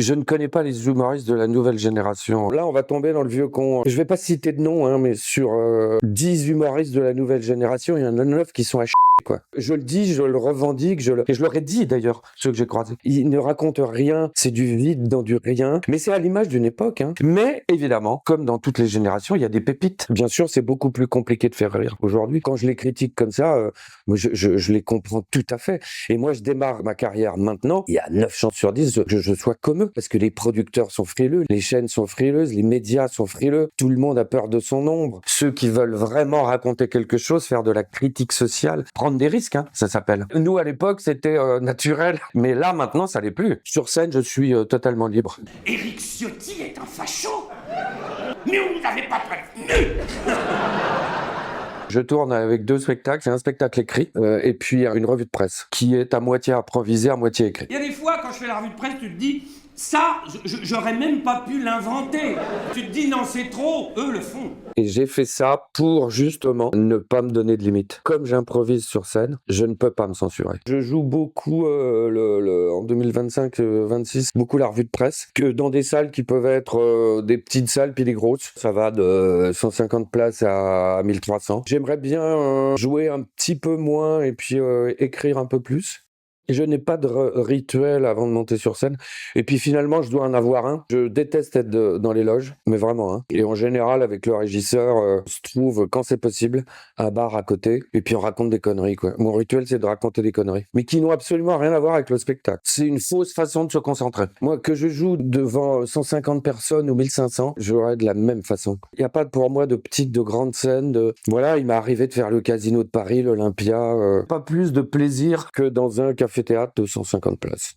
Je ne connais pas les humoristes de la nouvelle génération. Là, on va tomber dans le vieux con. Je vais pas citer de nom, hein, mais sur 10 humoristes de la nouvelle génération, il y en a 9 qui sont à chier, quoi. Je le dis, je le revendique, et je leur ai dit d'ailleurs, ceux que j'ai croisés. Ils ne racontent rien, c'est du vide dans du rien, mais c'est à l'image d'une époque, hein. Mais évidemment, comme dans toutes les générations, il y a des pépites. Bien sûr, c'est beaucoup plus compliqué de faire rire aujourd'hui. Quand je les critique comme ça, moi, je les comprends tout à fait. Et moi, je démarre ma carrière maintenant, il y a 9 chances sur 10 que je sois comme eux, parce que les producteurs sont frileux, les chaînes sont frileuses, les médias sont frileux, tout le monde a peur de son ombre. Ceux qui veulent vraiment raconter quelque chose, faire de la critique sociale, prendre des risques, hein, ça s'appelle. Nous, à l'époque, c'était naturel, mais là, maintenant, ça l'est plus. Sur scène, je suis totalement libre. Éric Ciotti est un facho. Mais on vous avait pas prévenu. Je tourne avec 2 spectacles, c'est un spectacle écrit et puis une revue de presse qui est à moitié improvisée, à moitié écrite. Il y a des fois, quand je fais la revue de presse, tu te dis, ça, j'aurais même pas pu l'inventer. Tu te dis, non, c'est trop, eux le font. Et j'ai fait ça pour justement ne pas me donner de limites. Comme j'improvise sur scène, je ne peux pas me censurer. Je joue beaucoup en 2025-26, beaucoup la revue de presse, que dans des salles qui peuvent être des petites salles puis des grosses. Ça va de 150 places à 1300. J'aimerais bien jouer un petit peu moins et puis écrire un peu plus. Je n'ai pas de rituel avant de monter sur scène. Et puis finalement, je dois en avoir un. Je déteste être dans les loges, mais vraiment. Hein. Et en général, avec le régisseur, on se trouve, quand c'est possible, un bar à côté. Et puis on raconte des conneries, quoi. Mon rituel, c'est de raconter des conneries. Mais qui n'ont absolument rien à voir avec le spectacle. C'est une fausse façon de se concentrer. Moi, que je joue devant 150 personnes ou 1500, j'aurais de la même façon. Il n'y a pas pour moi de petites, de grandes scènes. Voilà, il m'est arrivé de faire le Casino de Paris, l'Olympia. Pas plus de plaisir que dans un café-théâtre de 150 places.